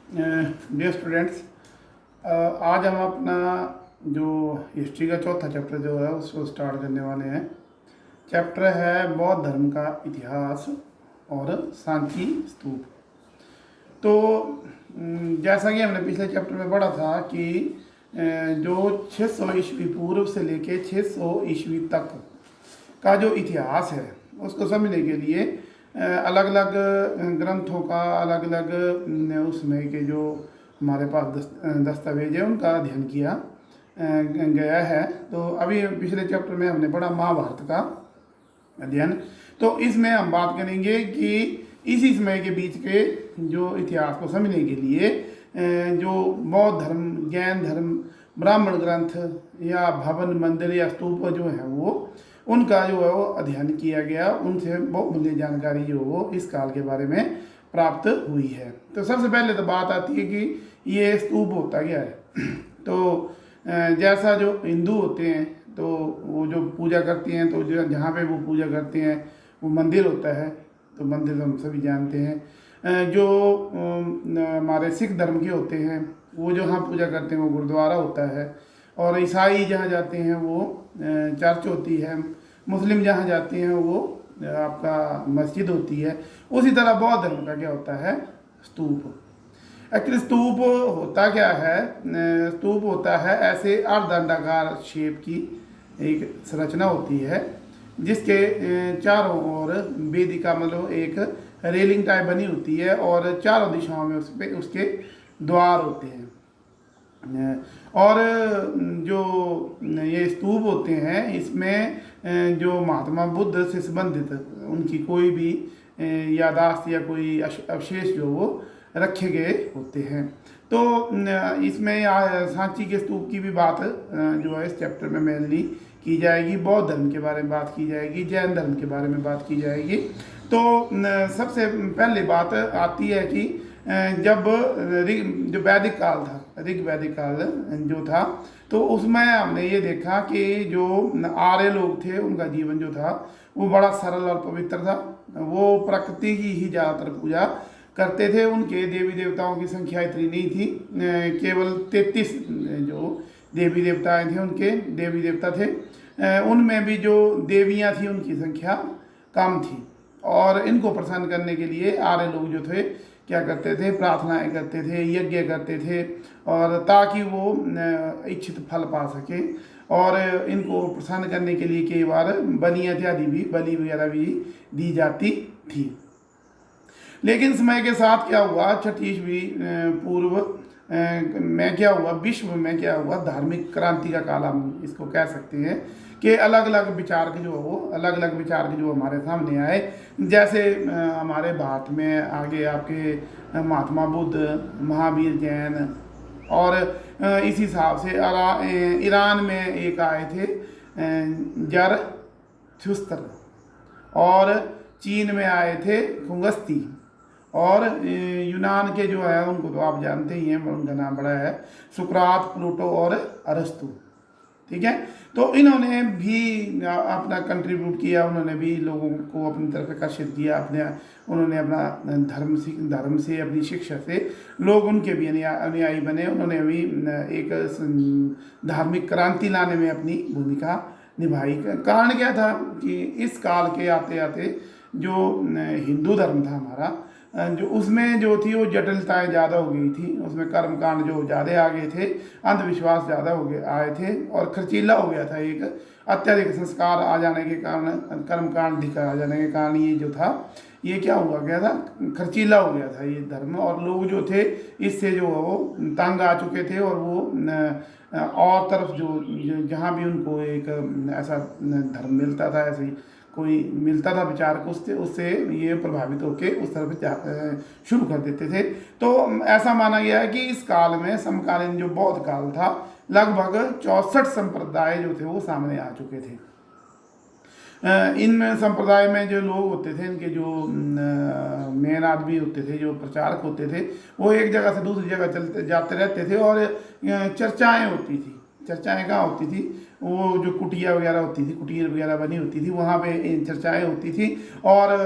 Dear students, आज हम अपना जो हिस्ट्री का चौथा चैप्टर जो है उसको स्टार्ट करने वाले हैं। चैप्टर है बौद्ध धर्म का इतिहास और सांची स्तूप। तो जैसा कि हमने पिछले चैप्टर में पढ़ा था कि जो 600 ईस्वी पूर्व से लेके 600 ईस्वी तक का जो इतिहास है उसको समझने के लिए अलग अलग ग्रंथों का, अलग अलग उसमें के जो हमारे पास दस्तावेज है उनका अध्ययन किया गया है। तो अभी पिछले चैप्टर में हमने पढ़ा महाभारत का अध्ययन। तो इसमें हम बात करेंगे कि इसी समय के बीच के जो इतिहास को समझने के लिए जो बौद्ध धर्म, जैन धर्म, ब्राह्मण ग्रंथ या भवन, मंदिर या स्तूप जो है वो उनका जो है वो अध्ययन किया गया, उनसे बहुमूल्य जानकारी जो वो इस काल के बारे में प्राप्त हुई है। तो सबसे पहले तो बात आती है कि ये स्तूप होता क्या है। तो जैसा जो हिंदू होते हैं तो वो जो पूजा करती हैं, तो जहाँ पे वो पूजा करते हैं वो मंदिर होता है। तो मंदिर तो हम सभी जानते हैं। जो हमारे सिख धर्म के होते हैं वो जहाँ पूजा करते हैं वो गुरुद्वारा होता है। और ईसाई जहाँ जाते हैं वो चर्च होती है। मुस्लिम जहाँ जाते हैं वो आपका मस्जिद होती है। उसी तरह बौद्ध धर्म का क्या होता है, स्तूप। एक्चुअली स्तूप होता क्या है, स्तूप होता है ऐसे अर्धअंडाकार शेप की एक संरचना होती है जिसके चारों ओर वेदिका मतलब एक रेलिंग टाइप बनी होती है और चारों दिशाओं में उस पे उसके द्वार होते हैं। और जो ये स्तूप होते हैं इसमें जो महात्मा बुद्ध से संबंधित उनकी कोई भी यादाश्त या कोई अवशेष जो वो रखे गए होते हैं। तो इसमें सांची के स्तूप की भी बात जो है इस चैप्टर में मेनली की जाएगी। बौद्ध धर्म के बारे में बात की जाएगी, जैन धर्म के बारे में बात की जाएगी। तो सबसे पहले बात आती है कि जब जो वैदिक काल था, ऋग वैदिक काल जो था, तो उसमें हमने ये देखा कि जो आर्य लोग थे उनका जीवन जो था वो बड़ा सरल और पवित्र था। वो प्रकृति की ही ज़्यादातर पूजा करते थे। उनके देवी देवताओं की संख्या इतनी नहीं थी, केवल 33 जो देवी देवताएं थे उनके देवी देवता थे। उनमें भी जो देवियां थी उनकी संख्या कम थी। और इनको प्रसन्न करने के लिए आर्य लोग जो थे क्या करते थे, प्रार्थनाएं करते थे, यज्ञ करते थे, और ताकि वो इच्छित फल पा सके। और इनको प्रसन्न करने के लिए कई बार बलि इत्यादि भी, बलि वगैरह भी दी जाती थी। लेकिन समय के साथ क्या हुआ, 6 ईस्वी पूर्व में क्या हुआ, विश्व में क्या हुआ, धार्मिक क्रांति का काल हम इसको कह सकते हैं कि अलग अलग विचार के जो वो अलग अलग विचार के जो हमारे सामने आए। जैसे हमारे भारत में आगे आपके महात्मा बुद्ध, महावीर जैन, और इसी हिसाब से ईरान में एक आए थे जरथुस्त्र, और चीन में आए थे खुंगस्ती, और यूनान के जो है उनको तो आप जानते ही हैं, उनका नाम बड़ा है, सुकरात, प्लूटो और अरस्तु। ठीक है। तो इन्होंने भी अपना कंट्रीब्यूट किया, उन्होंने भी लोगों को अपनी तरफ आकर्षित किया। उन्होंने अपना धर्म से अपनी शिक्षा से लोग उनके भी अनुयायी बने। उन्होंने भी एक धार्मिक क्रांति लाने में अपनी भूमिका निभाई। कारण क्या था कि इस काल के आते आते जो हिंदू धर्म था हमारा, जो उसमें जो थी वो जटिलताएं ज़्यादा हो गई थी। उसमें कर्मकांड जो ज़्यादा आ गए थे, अंधविश्वास ज़्यादा हो गए आए थे, और खर्चीला हो गया था। एक अत्यधिक संस्कार आ जाने के कारण, कर्मकांड अधिक आ जाने के कारण ये जो था ये क्या हुआ गया था, खर्चीला हो गया था ये धर्म। और लोग जो थे इससे जो वो तंग आ चुके थे, और वो और तरफ जो जहाँ भी उनको एक ऐसा धर्म मिलता था, ऐसे कोई मिलता था विचार को, उससे ये प्रभावित होकर उस तरफ शुरू कर देते थे। तो ऐसा माना गया है कि इस काल में, समकालीन जो बौद्ध काल था, लगभग 64 संप्रदाय जो थे वो सामने आ चुके थे। इन संप्रदाय में जो लोग होते थे, इनके जो मेन आदमी होते थे, जो प्रचारक होते थे, वो एक जगह से दूसरी जगह चलते जाते रहते थे, और चर्चाएं होती थी। चर्चाएं कहाँ होती थी, वो जो कुटिया वगैरह होती थी, कुटीर वगैरह बनी होती थी, वहाँ पे इन चर्चाएं होती थी। और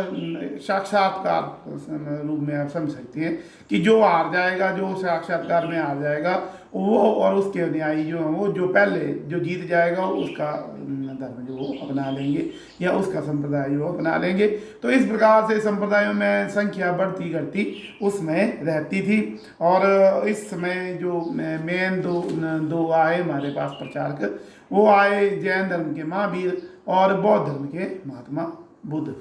साक्षात्कार रूप में आप समझ सकते हैं कि जो हार जाएगा, जो साक्षात्कार में हार जाएगा वो, और उसके न्यायी जो है वो, जो पहले जो जीत जाएगा उसका धर्म जो वो अपना लेंगे, या उसका संप्रदाय जो अपना लेंगे। तो इस प्रकार से संप्रदायों में संख्या बढ़ती घटती उसमें रहती थी। और इस समय जो मेन दो आए हमारे पास प्रचारक, वो आए जैन धर्म के महावीर और बौद्ध धर्म के महात्मा बुद्ध।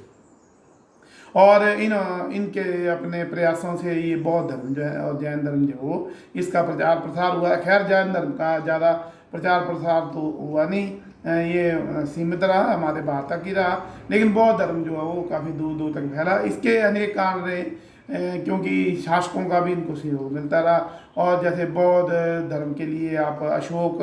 और इनके अपने प्रयासों से ये बौद्ध धर्म जो है और जैन धर्म जो हो, इसका प्रचार प्रसार हुआ। खैर जैन धर्म का ज़्यादा प्रचार प्रसार तो हुआ नहीं, ये सीमित रहा, हमारे भारत तक ही रहा। लेकिन बौद्ध धर्म जो है वो काफ़ी दूर दूर तक फैला। इसके अनेक कारण रहे, क्योंकि शासकों का भी इनको सहयोग मिलता रहा। और जैसे बौद्ध धर्म के लिए आप अशोक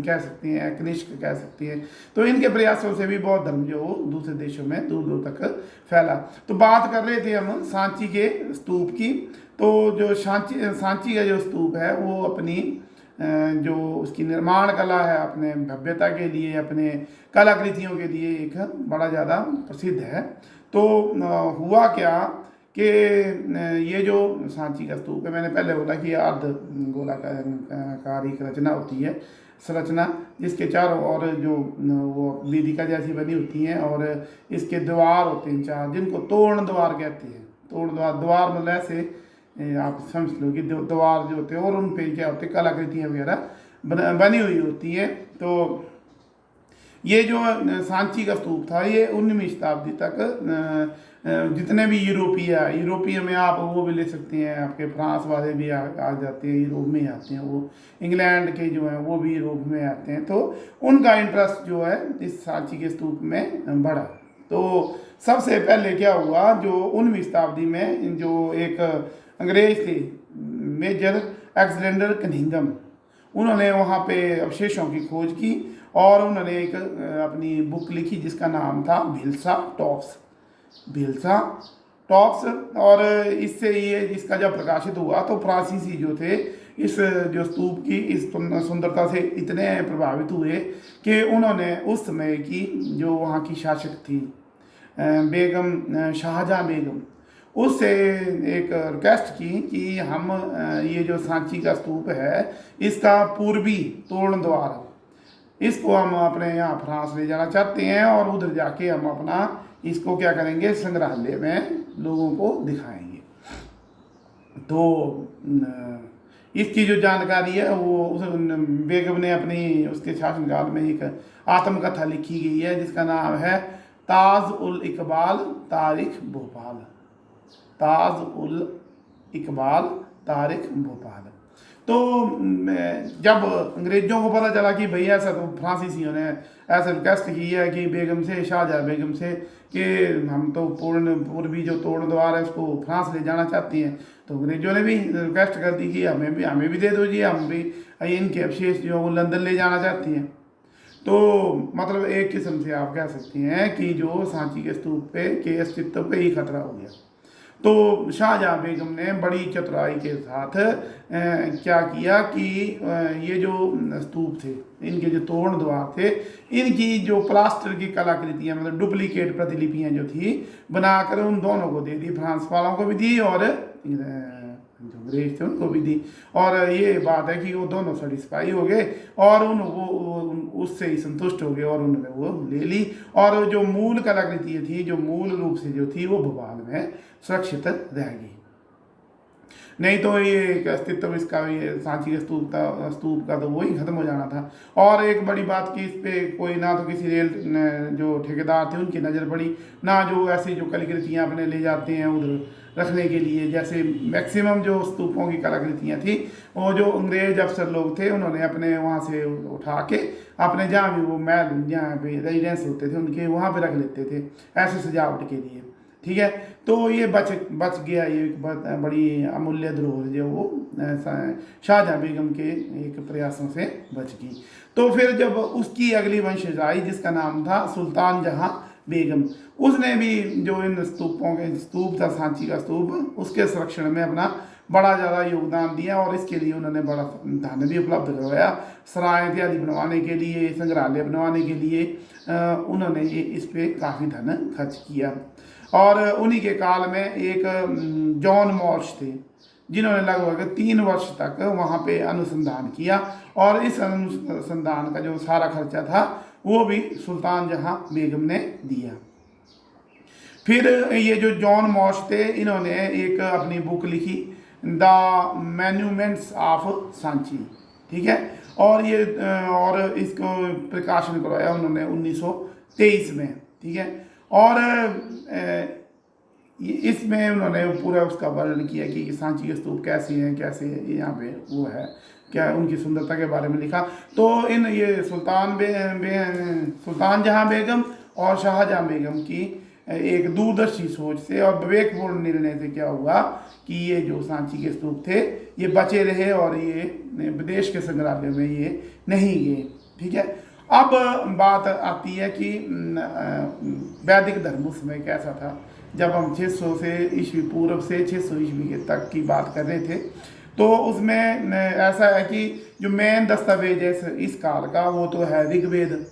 कह सकती हैं, कनिष्क कह सकती हैं, तो इनके प्रयासों से भी बौद्ध धर्म जो दूसरे देशों में दूर दूर तक फैला। तो बात कर रहे थे हम सांची के स्तूप की। तो जो सांची का जो स्तूप है वो अपनी जो उसकी निर्माण कला है, अपने भव्यता के लिए, अपने कलाकृतियों के लिए एक बड़ा ज़्यादा प्रसिद्ध है। तो हुआ क्या कि ये जो सांची का स्तूप है, मैंने पहले बोला कि अर्ध गोलाकार एक रचना होती है, संरचना, जिसके चारों ओर जो वो वेदिका जैसी बनी होती हैं, और इसके द्वार होते हैं चार, जिनको तोरण द्वार कहते हैं। तोरण द्वार मतलब ऐसे आप समझ लो कि द्वार जो होते हैं, और उन पे क्या होते हैं, कलाकृतियाँ वगैरह बनी हुई होती है। तो ये जो सांची का स्तूप था, ये 19वीं शताब्दी तक जितने भी यूरोपीय में आप वो भी ले सकते हैं, आपके फ्रांस वाले भी आ जाते हैं, यूरोप में आते हैं, वो इंग्लैंड के जो हैं वो भी यूरोप में आते हैं। तो उनका इंटरेस्ट जो है इस सांची के स्तूप में बढ़ा। तो सबसे पहले क्या हुआ, जो 19वीं शताब्दी में जो एक अंग्रेज थे, मेजर अलेक्जेंडर कनिंघम, उन्होंने वहाँ पे अवशेषों की खोज की, और उन्होंने एक अपनी बुक लिखी जिसका नाम था भिल्सा टॉप्स। और इससे ये इसका जब प्रकाशित हुआ तो फ्रांसीसी जो थे इस जो स्तूप की इस सुंदरता से इतने प्रभावित हुए कि उन्होंने उस समय की जो वहाँ की शासक थी बेगम शाहजहाँ बेगम, उससे एक रिक्वेस्ट की कि हम ये जो सांची का स्तूप है इसका पूर्वी तोरण द्वार, इसको हम अपने यहाँ फ्रांस ले जाना चाहते हैं, और उधर जाके हम अपना इसको क्या करेंगे, संग्रहालय में लोगों को दिखाएंगे। तो इसकी जो जानकारी है वो उस बेगम ने अपनी उसके शासनकाल में एक आत्मकथा लिखी गई है जिसका नाम है ताज उल इकबाल तारीख भोपाल। ताज उल इकबाल तारीख भोपाल। तो जब अंग्रेज़ों को पता चला कि भाई ऐसा, तो फ्रांसीसियों ने ऐसा रिक्वेस्ट की है कि बेगम से, शाहजहाँ बेगम से, कि हम तो पूर्वी जो तोरण द्वार है उसको फ्रांस ले जाना चाहती हैं, तो अंग्रेज़ों ने भी रिक्वेस्ट कर दी कि हमें भी दे दीजिए, हम भी इनके अवशेष जो वो लंदन ले जाना चाहती हैं। तो मतलब एक किस्म से आप कह सकते हैं कि जो सांची के स्तूप पे के अस्तित्व पे ही खतरा हो गया। तो शाहजहाँ बेगम ने बड़ी चतुराई के साथ क्या किया कि ये जो स्तूप थे, इनके जो तोरण द्वार थे, इनकी जो प्लास्टर की कलाकृतियाँ, मतलब डुप्लीकेट प्रतिलिपियाँ जो थी बनाकर उन दोनों को दे दी, फ्रांस वालों को भी दी और जो अंग्रेज थे उनको भी दी। और ये बात है कि वो दोनों सेटिस्फाई हो गए और वो उससे ही संतुष्ट हो गए और उन्होंने वो ले ली। और जो मूल कलाकृति थी, जो मूल रूप से जो थी, वो भोपाल में सुरक्षित रहेगी। नहीं तो ये अस्तित्व इसका, ये सांची के स्तूप का तो वही खत्म हो जाना था। और एक बड़ी बात कि इस पे कोई ना तो किसी रेल जो ठेकेदार थे उनकी नज़र पड़ी, ना जो ऐसी जो कलाकृतियाँ अपने ले जाते हैं उधर रखने के लिए। जैसे मैक्सिमम जो स्तूपों की कलाकृतियाँ थी वो जो अंग्रेज अफसर लोग थे उन्होंने अपने वहाँ से उठा के अपने जहाँ भी वो महल, जहाँ पे रेजिडेंस होते थे उनके, वहाँ पे रख लेते थे ऐसे सजावट के लिए। ठीक है, तो ये बच गया, ये एक बहुत बड़ी अमूल्य धरोहर जो वो शाहजहाँ बेगम के एक प्रयासों से बच गई। तो फिर जब उसकी अगली वंशज आई जिसका नाम था सुल्तान जहाँ बेगम, उसने भी जो इन स्तूपों के स्तूप था, सांची का स्तूप, उसके संरक्षण में अपना बड़ा ज़्यादा योगदान दिया और इसके लिए उन्होंने बड़ा धन भी उपलब्ध करवाया। सराय इत्यादि बनवाने के लिए, संग्रहालय बनवाने के लिए उन्होंने ये इस पर काफ़ी धन खर्च किया। और उन्हीं के काल में एक जॉन मॉर्श थे, जिन्होंने लगभग 3 वर्ष तक वहाँ पे अनुसंधान किया और इस अनुसंधान का जो सारा खर्चा था वो भी सुल्तान जहाँ बेगम ने दिया। फिर ये जो जॉन मॉर्श थे, इन्होंने एक अपनी बुक लिखी, द मैन्यूमेंट्स ऑफ सांची, ठीक है, और इसको प्रकाशन करवाया उन्होंने 1923 में, ठीक है। और इसमें उन्होंने पूरा उसका वर्णन किया कि सांची के स्तूप कैसे हैं, कैसे यहाँ पे वो है, क्या उनकी सुंदरता के बारे में लिखा। तो ये सुल्तान जहाँ बेगम और शाहजहाँ बेगम की एक दूरदर्शी सोच से और विवेकपूर्ण निर्णय से क्या हुआ कि ये जो सांची के स्तूप थे ये बचे रहे और ये विदेश के संग्रहालय में ये नहीं गए, ठीक है। अब बात आती है कि वैदिक धर्म उस समय कैसा था। जब हम 600 से ईस्वी पूर्व से 600 ईस्वी के तक की बात कर रहे थे, तो उसमें ऐसा है कि जो मेन दस्तावेज है इस काल का वो तो है ऋग्वेद,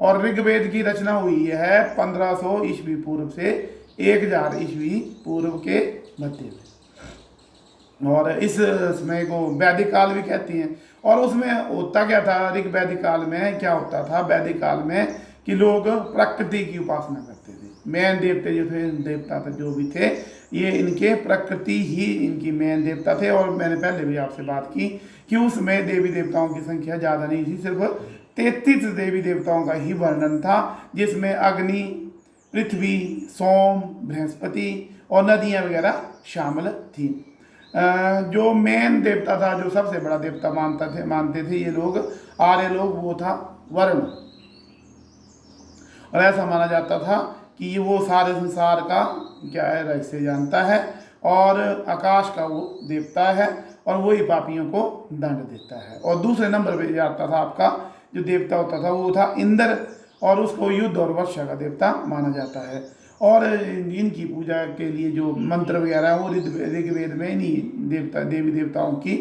और ऋग्वेद की रचना हुई है 1500 ईस्वी पूर्व से 1000 ईस्वी पूर्व के मध्य में, और इस समय को वैदिक काल भी कहते हैं। और उसमें होता क्या था, ऋग्वैदिक काल में क्या होता था वैदिक काल में कि लोग प्रकृति की उपासना करते थे। मेन देवते जो थे, देवता थे जो भी थे, ये इनके प्रकृति ही इनकी मेन देवता थे। और मैंने पहले भी आपसे बात की कि उसमें देवी देवताओं की संख्या ज़्यादा नहीं थी, सिर्फ 33 देवी देवताओं का ही वर्णन था, जिसमें अग्नि, पृथ्वी, सोम, बृहस्पति और नदियाँ वगैरह शामिल थी। जो मेन देवता था, जो सबसे बड़ा देवता मानते थे ये लोग, आर्य लोग, वो था वरुण। और ऐसा माना जाता था कि वो सारे संसार का क्या है रहस्य जानता है और आकाश का वो देवता है और वही पापियों को दंड देता है। और दूसरे नंबर पे जाता था आपका जो देवता होता था वो था इंद्र, और उसको युद्ध और वर्षा का देवता माना जाता है। और इनकी पूजा के लिए जो मंत्र वगैरह वो ऋग्वेद में इन्हीं देवी देवताओं की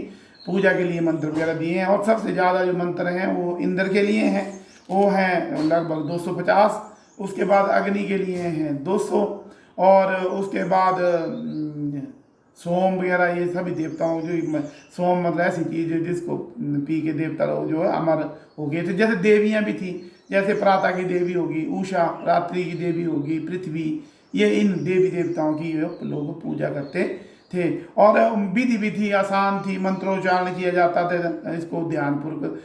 पूजा के लिए मंत्र वगैरह दिए हैं। और सबसे ज़्यादा जो मंत्र हैं वो इंद्र के लिए हैं, वो हैं लगभग 250। उसके बाद अग्नि के लिए हैं 200, और उसके बाद सोम वगैरह, ये सभी देवताओं जो सोम मतलब ऐसी चीज़ है जिसको पी के देवता लोग जो है अमर हो गए थे। जैसे देवियाँ भी थी, जैसे प्रातः की देवी होगी उषा, रात्रि की देवी होगी पृथ्वी, ये इन देवी देवताओं की लोग पूजा करते थे। और विधि भी थी, आसान थी, मंत्रोच्चारण किया जाता था, इसको ध्यानपूर्वक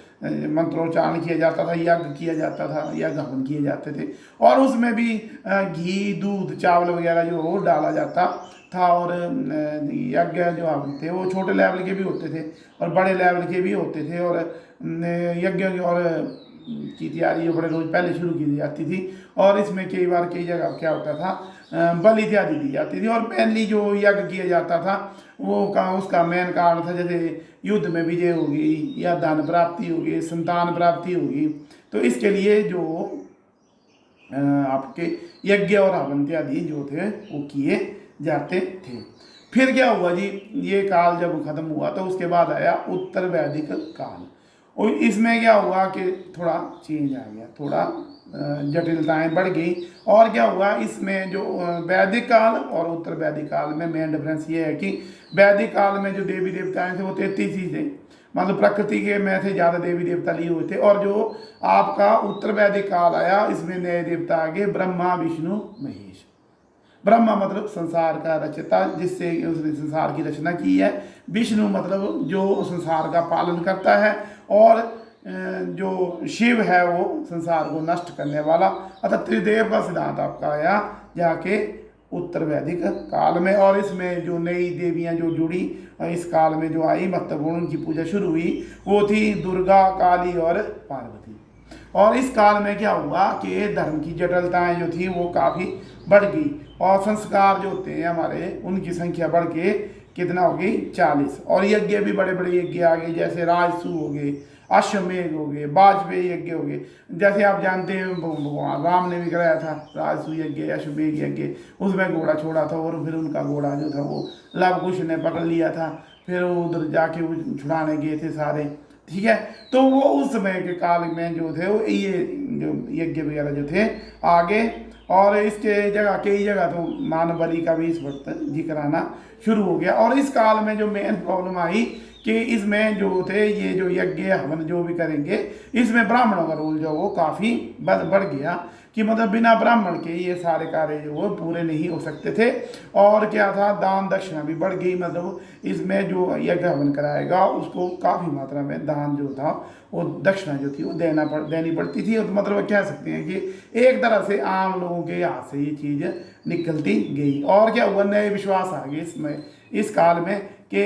मंत्रोच्चारण किया जाता था, यज्ञ किया जाता था, यज्ञ हवन किए जाते थे। और उसमें भी घी, दूध, चावल वगैरह जो वो डाला जाता था। और यज्ञ जो हवन थे वो छोटे लेवल के भी होते थे और बड़े लेवल के भी होते थे। और यज्ञ और की तैयारी बड़े रोज पहले शुरू की जाती थी। और इसमें कई बार कई जगह क्या होता था, बलि इत्यादि दी जाती थी। और मेनली जो यज्ञ किया जाता था वो उसका मेन कारण था, जैसे युद्ध में विजय होगी या धन प्राप्ति होगी, संतान प्राप्ति होगी, तो इसके लिए जो आपके यज्ञ और हवन इत्यादि जो थे वो किए जाते थे। फिर क्या हुआ जी, ये काल जब खत्म हुआ तो उसके बाद आया उत्तर वैदिक काल। और इसमें क्या हुआ कि थोड़ा चेंज आ गया, थोड़ा जटिलताएं बढ़ गई। और क्या हुआ, इसमें जो वैदिक काल और उत्तर वैदिक काल में मेन डिफरेंस ये है कि वैदिक काल में जो देवी देवताएं थे वो 33 ही थे, मतलब प्रकृति के में थे ज़्यादा देवी देवता लिए हुए थे। और जो आपका उत्तर वैदिक काल आया, इसमें नए देवता आ गए, ब्रह्मा, विष्णु, महेश। ब्रह्मा मतलब संसार का रचयिता, जिससे उसने संसार की रचना की है। विष्णु मतलब जो संसार का पालन करता है। और जो शिव है वो संसार को नष्ट करने वाला। अतः त्रिदेव का सिद्धांत आपका आया जाके उत्तर वैदिक काल में। और इसमें जो नई देवियां जो जुड़ी इस काल में जो आई, महत्वपूर्ण उनकी पूजा शुरू हुई, वो थी दुर्गा, काली और पार्वती। और इस काल में क्या हुआ कि धर्म की जटिलताएं जो थी वो काफ़ी बढ़ गई। और संस्कार जो होते हैं हमारे, उनकी संख्या बढ़ के कितना हो गई, 40। और यज्ञ भी बड़े बड़े यज्ञ आ गए, जैसे राजसू हो गए, अश्वमेध हो गए, वाजपेयी यज्ञ हो गए। जैसे आप जानते हैं भगवान राम ने भी कराया था राजसूय यज्ञ, अश्वमेध यज्ञ, उसमें घोड़ा छोड़ा था और फिर उनका घोड़ा जो था वो लव कुश ने पकड़ लिया था, फिर वो उधर जाके वो छुड़ाने गए थे सारे, ठीक है। तो वो उस समय के काल में जो थे वो ये जो यज्ञ वगैरह जो थे आगे, और इसके जगह कई जगह तो मानव बलि का भी इस वक्त जिक्र आना शुरू हो गया। और इस काल में जो मेन प्रॉब्लम आई कि इसमें जो थे ये जो यज्ञ हवन जो भी करेंगे, इसमें ब्राह्मणों का रोल जो वो काफ़ी बढ़ गया, कि मतलब बिना ब्राह्मण के ये सारे कार्य जो वो पूरे नहीं हो सकते थे। और क्या था, दान दक्षिणा भी बढ़ गई, मतलब इसमें जो यज्ञ हवन कराएगा उसको काफ़ी मात्रा में दान जो था वो दक्षिणा जो थी वो देनी पड़ती थी। तो मतलब कह सकते हैं कि एक तरह से आम लोगों के हाथ से ये चीज़ निकलती गई। और क्या हुआ, नए विश्वास आ गए इसमें इस काल में कि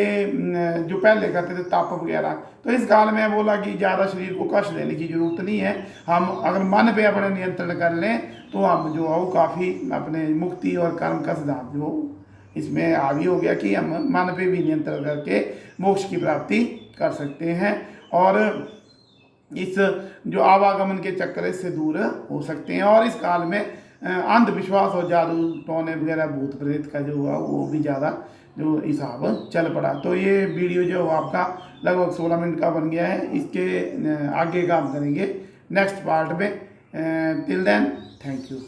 जो पहले करते थे तप वगैरह, तो इस काल में बोला कि ज़्यादा शरीर को कष्ट देने की ज़रूरत नहीं है, हम अगर मन पे अपने नियंत्रण कर लें तो हम जो है वो काफ़ी अपने मुक्ति और कर्म का सिद्धांत जो इसमें हावी हो गया कि हम मन पे भी नियंत्रण करके मोक्ष की प्राप्ति कर सकते हैं, और इस जो आवागमन के चक्कर से दूर हो सकते हैं। और इस काल में अंधविश्वास और जादू टोने वगैरह भूत प्रेत का जो हुआ वो भी ज़्यादा जो हिसाब चल पड़ा। तो ये वीडियो जो आपका लगभग 16 मिनट का बन गया है, इसके आगे का हम करेंगे नेक्स्ट पार्ट में। Till then thank you.